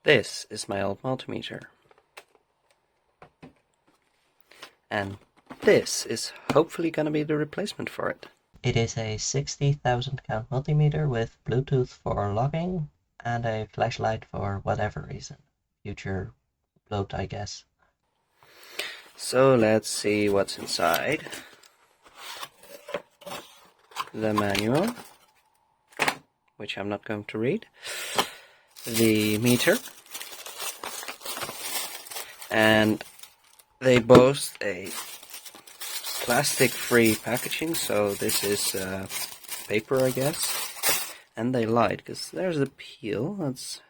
This is my old multimeter. And this is hopefully going to be the replacement for it. It is a 60,000 count multimeter with Bluetooth for logging and a flashlight for whatever reason. Future bloat, I guess. So let's see what's inside. The manual, which I'm not going to read. The meter. And they boast a plastic-free packaging, so this is paper, I guess. And they lied, because there's a peel that's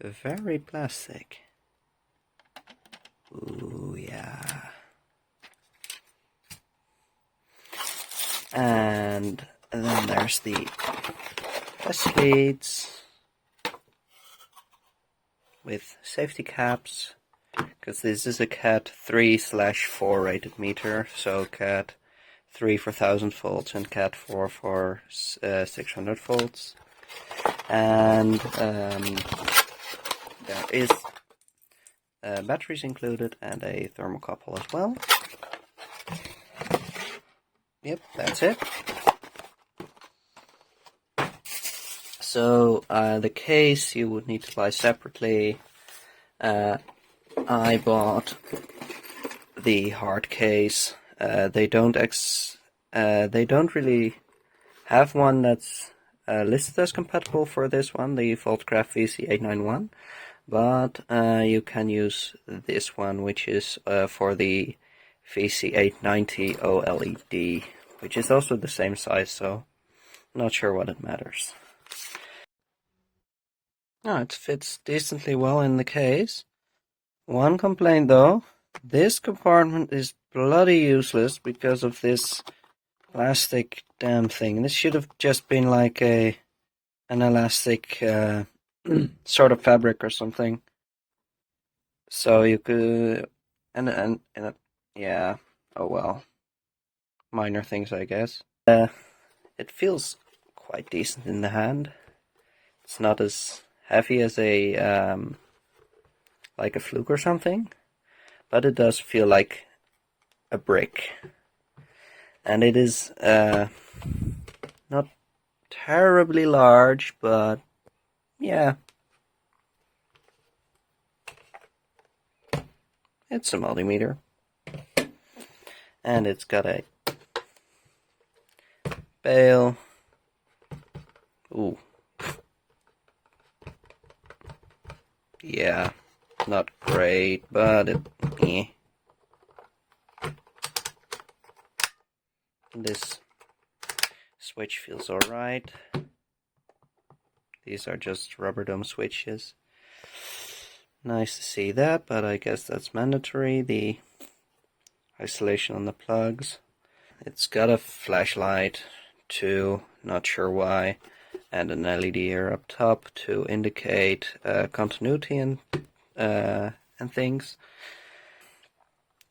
very plastic. Ooh, yeah. And then there's the test leads with safety caps. Because this is a Cat 3/4 rated meter, so Cat 3 for 1000 volts and Cat 4 for 600 volts. And there is batteries included and a thermocouple as well. Yep, that's it. So the case you would need to buy separately. I bought the hard case. They don't really have one that's listed as compatible for this one, the Voltcraft VC891, but you can use this one, which is for the VC890 OLED, which is also the same size, so I'm not sure what it matters. Oh, it fits decently well in the case. One complaint though, this compartment is bloody useless because of this plastic damn thing. This should have just been like an elastic sort of fabric or something. So you could, yeah, oh well, minor things I guess. It feels quite decent in the hand. It's not as heavy as a like a fluke or something, but it does feel like a brick. And it is not terribly large, but yeah, it's a multimeter. And it's got a bail. Ooh. Yeah. Not great, but this switch feels alright. These are just rubber dome switches. Nice to see that, but I guess that's mandatory. The isolation on the plugs. It's got a flashlight too, not sure why, and an LED here up top to indicate continuity and things.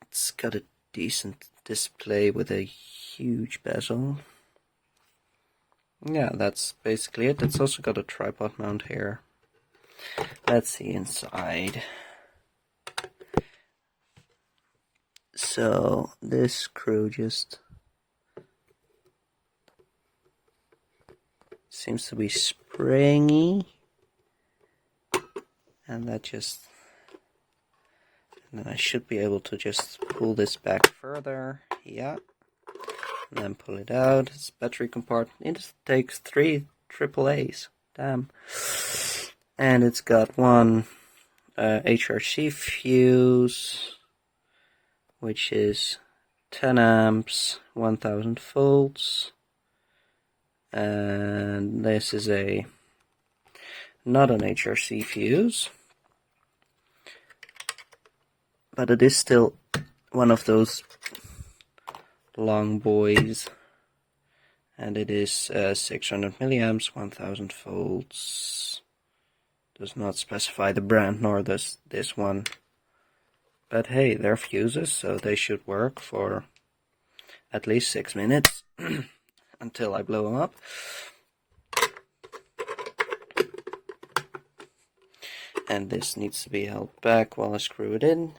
It's got a decent display with a huge bezel. Yeah, that's basically it. It's also got a tripod mount here. Let's see inside. So this screw just seems to be springy, and that just, and then I should be able to just pull this back further. Yeah. And then pull it out. It's battery compartment. It takes 3 AAAs. Damn. And it's got one HRC fuse, which is 10 amps, 1000 volts. And this is not an HRC fuse, but it is still one of those long boys, and it is 600 milliamps, 1000 volts. Does not specify the brand nor this one, but hey, they're fuses, so they should work for at least 6 minutes until I blow them up. and this needs to be held back while I screw it in.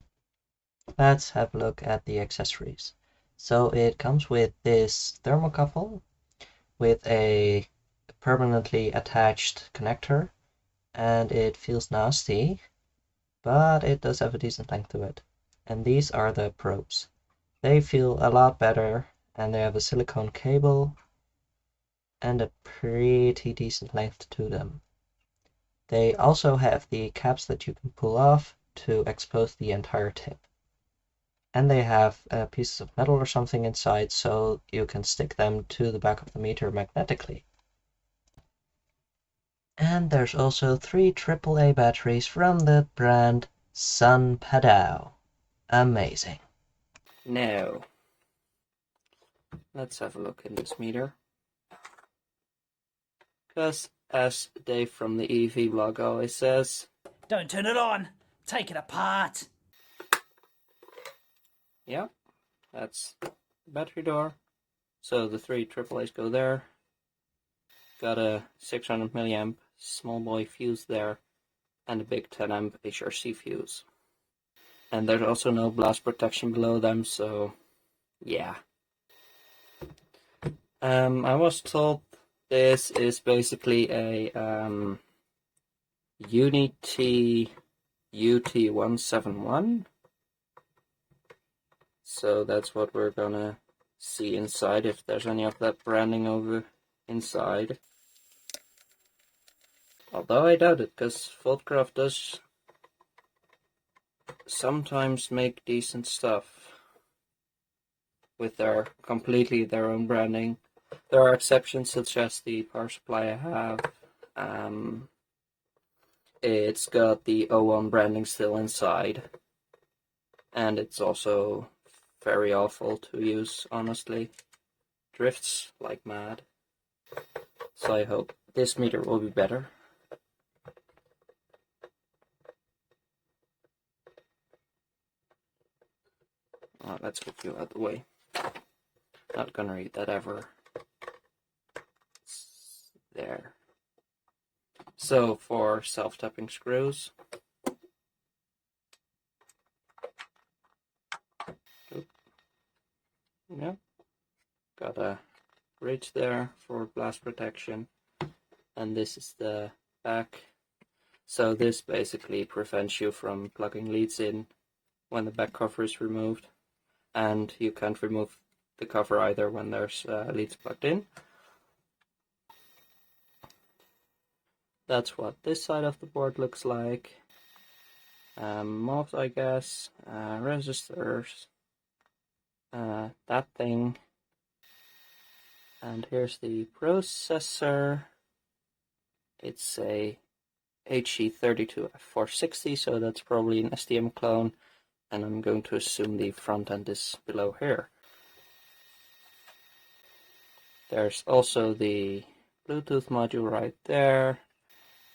Let's have a look at the accessories. So it comes with this thermocouple with a permanently attached connector, and it feels nasty, but it does have a decent length to it. And these are the probes. They feel a lot better, and they have a silicone cable and a pretty decent length to them. They also have the caps that you can pull off to expose the entire tip. And they have pieces of metal or something inside, so you can stick them to the back of the meter magnetically. And there's also 3 AAA batteries from the brand Sun Padao. Amazing. Now, let's have a look in this meter. Because, as Dave from the EV blog always says, don't turn it on, take it apart. Yeah, that's the battery door. So the 3 AAAs go there. Got a 600 milliamp small boy fuse there, and a big 10 amp HRC fuse. And there's also no blast protection below them, so yeah. I was told this is basically a Unity UT171. So that's what we're gonna see inside, if there's any of that branding over inside. Although I doubt it, because Voltcraft does sometimes make decent stuff with their completely their own branding. There are exceptions, such as the power supply I have. It's got the O1 branding still inside, and it's also very awful to use, honestly. Drifts like mad. So I hope this meter will be better. Let's get you out of the way. Not gonna read that ever. There. So for self-tapping screws, yeah, got a ridge there for blast protection, and this is the back. So this basically prevents you from plugging leads in when the back cover is removed, and you can't remove the cover either when there's leads plugged in. That's what this side of the board looks like. Mobs, I guess, resistors, that thing, and here's the processor. It's a HE32F460, so that's probably an STM clone, and I'm going to assume the front end is below here. There's also the Bluetooth module right there,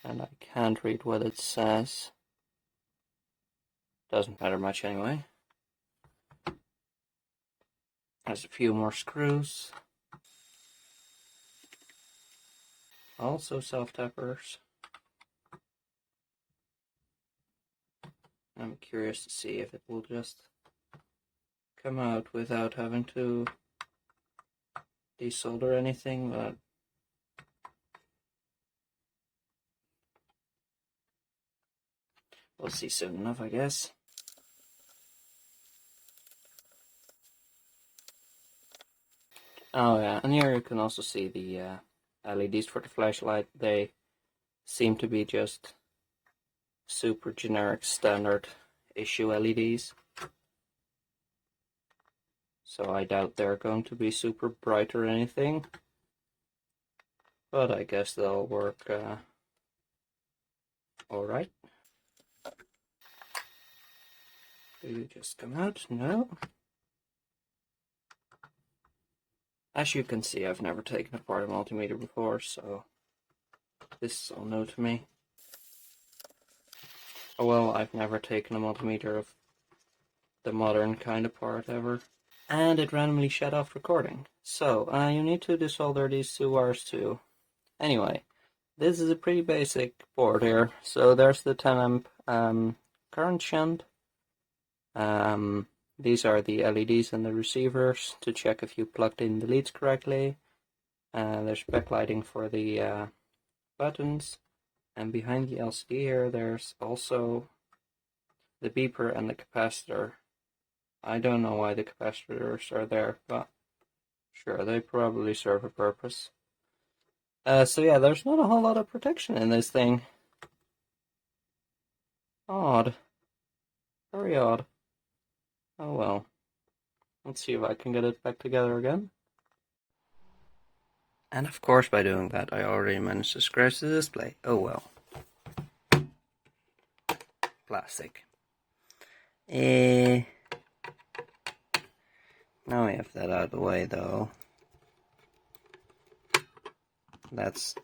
and I can't read what it says. Doesn't matter much anyway. There's a few more screws. Also self-tappers. I'm curious to see if it will just come out without having to desolder anything, but we'll see soon enough, I guess. Oh yeah, and here you can also see the LEDs for the flashlight. They seem to be just super generic standard issue LEDs. So I doubt they're going to be super bright or anything. But I guess they'll work alright. Do you just come out? No. As you can see, I've never taken apart a multimeter before, so this is all new to me. Oh well, I've never taken a multimeter of the modern kind apart ever. And it randomly shut off recording. So, you need to desolder these 2 wires too. Anyway, this is a pretty basic board here. So there's the 10 amp current shunt. These are the LEDs and the receivers to check if you plugged in the leads correctly. There's backlighting for the buttons, and behind the LCD here there's also the beeper and the capacitor. I don't know why the capacitors are there, but sure, they probably serve a purpose. So yeah, there's not a whole lot of protection in this thing. Odd. Very odd. Oh well. Let's see if I can get it back together again. And of course by doing that I already managed to scratch the display. Oh well. Plastic. Now we have that out of the way though. Let's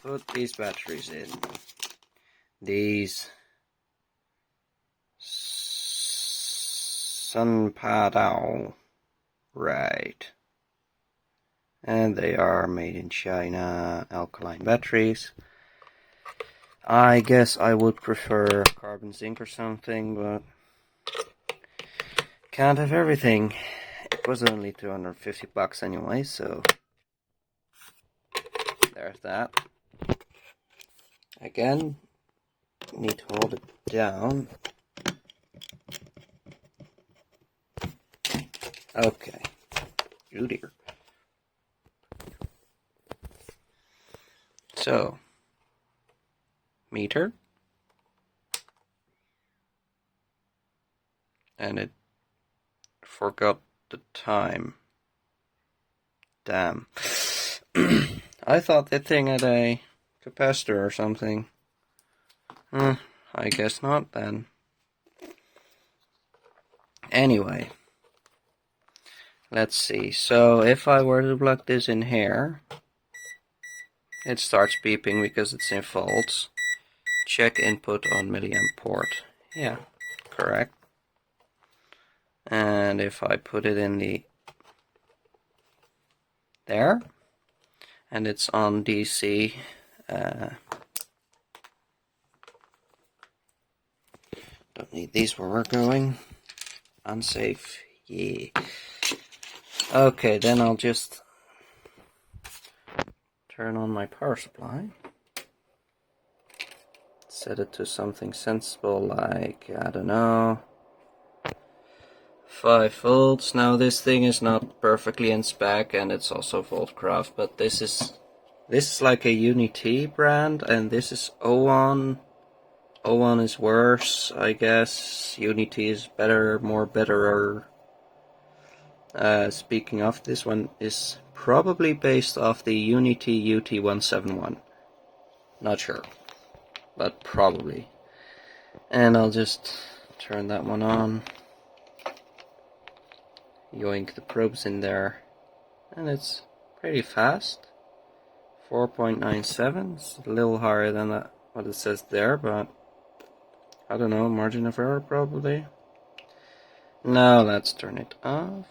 put these batteries in. These Sunpadao, right? And they are made in China, alkaline batteries. I guess I would prefer carbon zinc or something, but can't have everything. It was only 250 bucks anyway, so there's that. Again, need to hold it down. Okay. Oh dear. So, meter. And it forgot the time. Damn. I thought that thing had a capacitor or something. I guess not then. Anyway. Let's see. So if I were to plug this in here, it starts beeping because it's in volts. Check input on milliamp port. Yeah, correct. And if I put it in the there, and it's on DC, don't need these where we're going. Unsafe, yeah. Okay, then I'll just turn on my power supply. Set it to something sensible like, I don't know, 5 volts. Now this thing is not perfectly in spec and it's also Voltcraft, but this is like a Unity brand and this is O1. O1 is worse, I guess. Unity is better, more betterer. Speaking of, this one is probably based off the Unity UT171. Not sure, but probably. And I'll just turn that one on. Yoink the probes in there. And it's pretty fast. 4.97. It's a little higher than what it says there, but I don't know, margin of error probably. Now let's turn it off.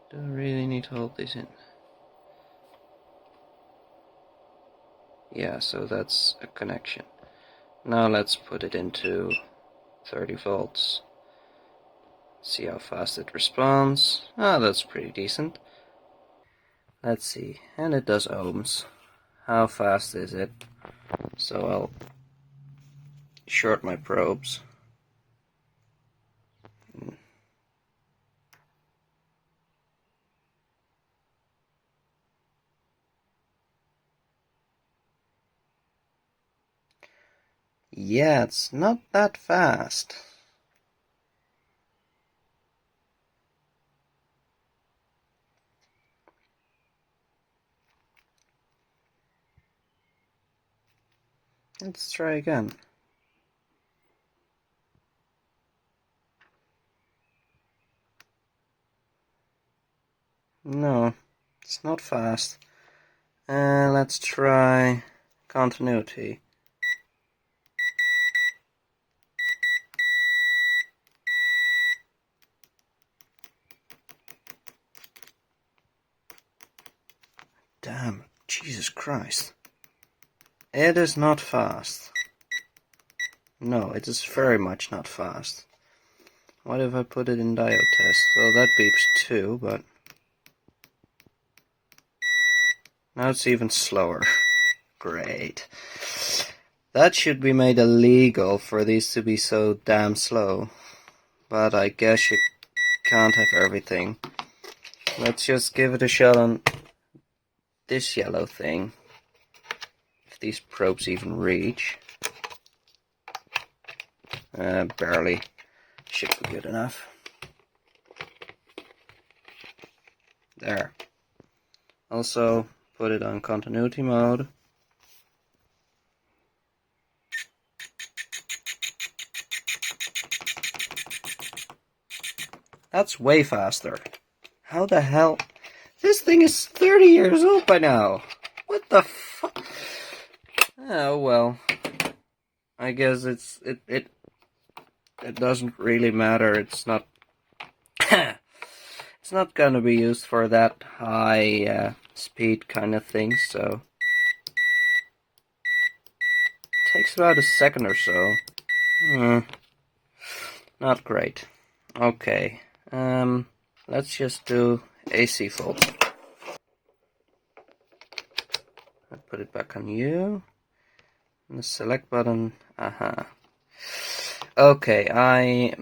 Do I really need to hold this in? Yeah, so that's a connection. Now let's put it into 30 volts. See how fast it responds. Ah, that's pretty decent. Let's see, and it does ohms. How fast is it? So I'll short my probes. Yeah, it's not that fast. Let's try again. No, it's not fast. Let's try continuity. damn, Jesus Christ. It is not fast. No, it is very much not fast. What if I put it in diode test? So that beeps too, but now it's even slower. Great. That should be made illegal for these to be so damn slow. But I guess you can't have everything. Let's just give it a shot on this yellow thing. If these probes even reach. Barely. Should be good enough. There. Also, put it on continuity mode. That's way faster. How the hell? This thing is 30 years old by now. What the fuck? Oh well. I guess it doesn't really matter. It's not it's not gonna be used for that high speed kind of thing, so it takes about a second or so. Not great. Okay. Let's just do AC volt. I put it back on U. And the select button. Okay, I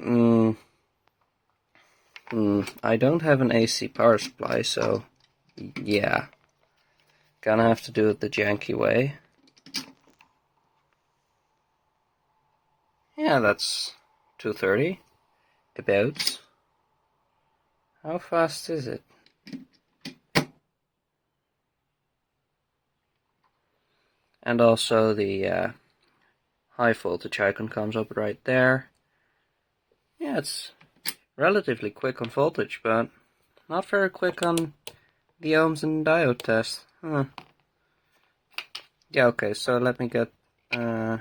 don't have an AC power supply, so yeah. Gonna have to do it the janky way. Yeah, that's 230. About. How fast is it? And also the high voltage icon comes up right there. Yeah, it's relatively quick on voltage, but not very quick on the ohms and diode test. Yeah, okay, so let me get a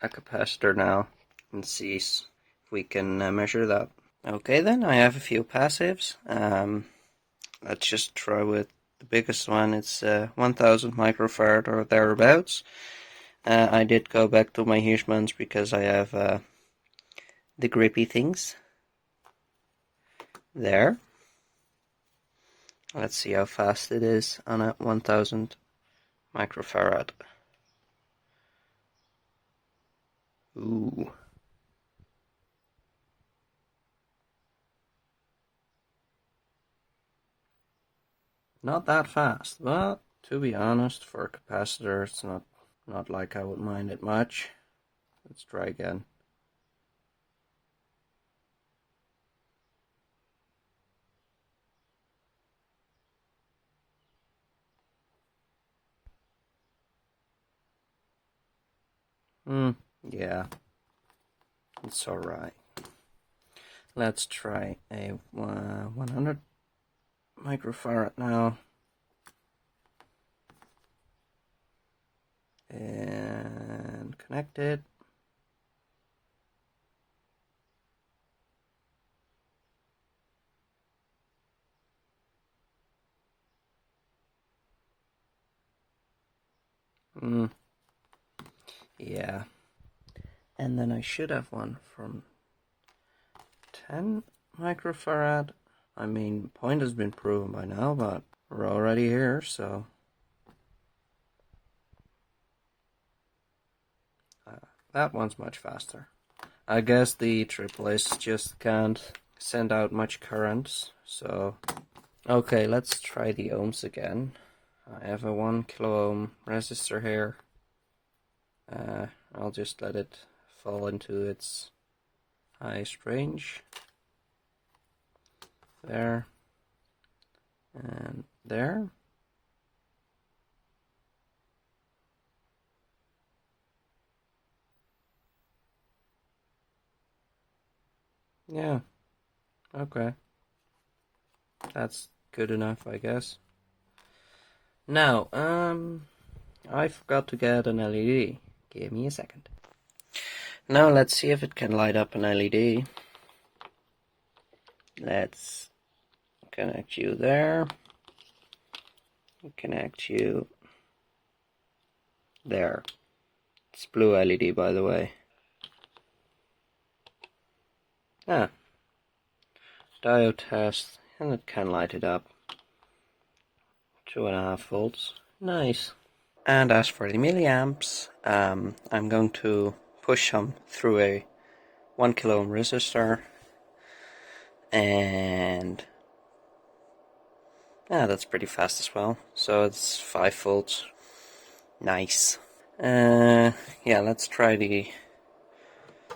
capacitor now and see if we can measure that. Okay then, I have a few passives. Let's just try with the biggest one. It's 1000 microfarad or thereabouts. I did go back to my Hirschmans because I have the grippy things. There. Let's see how fast it is on a 1000 microfarad. Ooh. Not that fast, but to be honest, for a capacitor, it's not like I would mind it much. Let's try again. Yeah, it's alright. Let's try a 100 microfarad now. And connect it. Yeah. And then I should have one from 10 microfarad. I mean, point has been proven by now, but we're already here, so that one's much faster. I guess the AAAs just can't send out much currents, so okay, let's try the ohms again. I have a 1 kilo ohm resistor here. I'll just let it fall into its highest range. There. And there. Yeah. Okay. That's good enough, I guess. Now, I forgot to get an LED. Give me a second. Now let's see if it can light up an LED. Let's connect you there. connect you there. It's blue LED, by the way. Diode test, and it can light it up. 2.5 volts. Nice. And as for the milliamps, I'm going to push them through a 1 kilo ohm resistor, and that's pretty fast as well. So it's 5 volts. Nice. Yeah, let's try the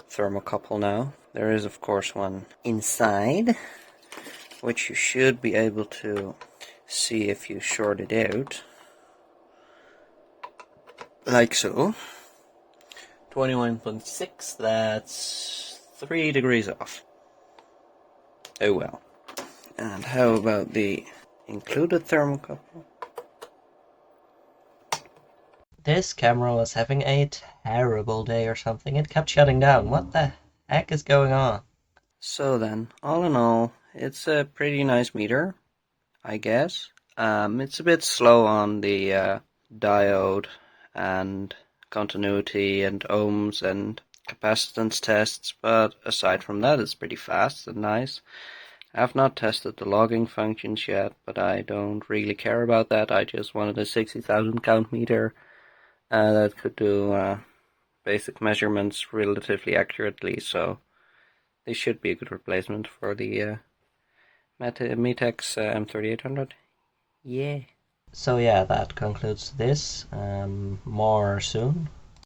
thermocouple now. There is of course one inside, which you should be able to see if you short it out. Like so. 21.6, that's 3 degrees off. Oh well. And how about the included thermocouple? This camera was having a terrible day or something. It kept shutting down. What the heck is going on? So then, all in all, it's a pretty nice meter, I guess. It's a bit slow on the diode and continuity and ohms and capacitance tests, but aside from that, it's pretty fast and nice. I have not tested the logging functions yet, but I don't really care about that. I just wanted a 60,000 count meter that could do basic measurements relatively accurately, so this should be a good replacement for the Metex M3800. Yeah. So yeah, that concludes this. More soon.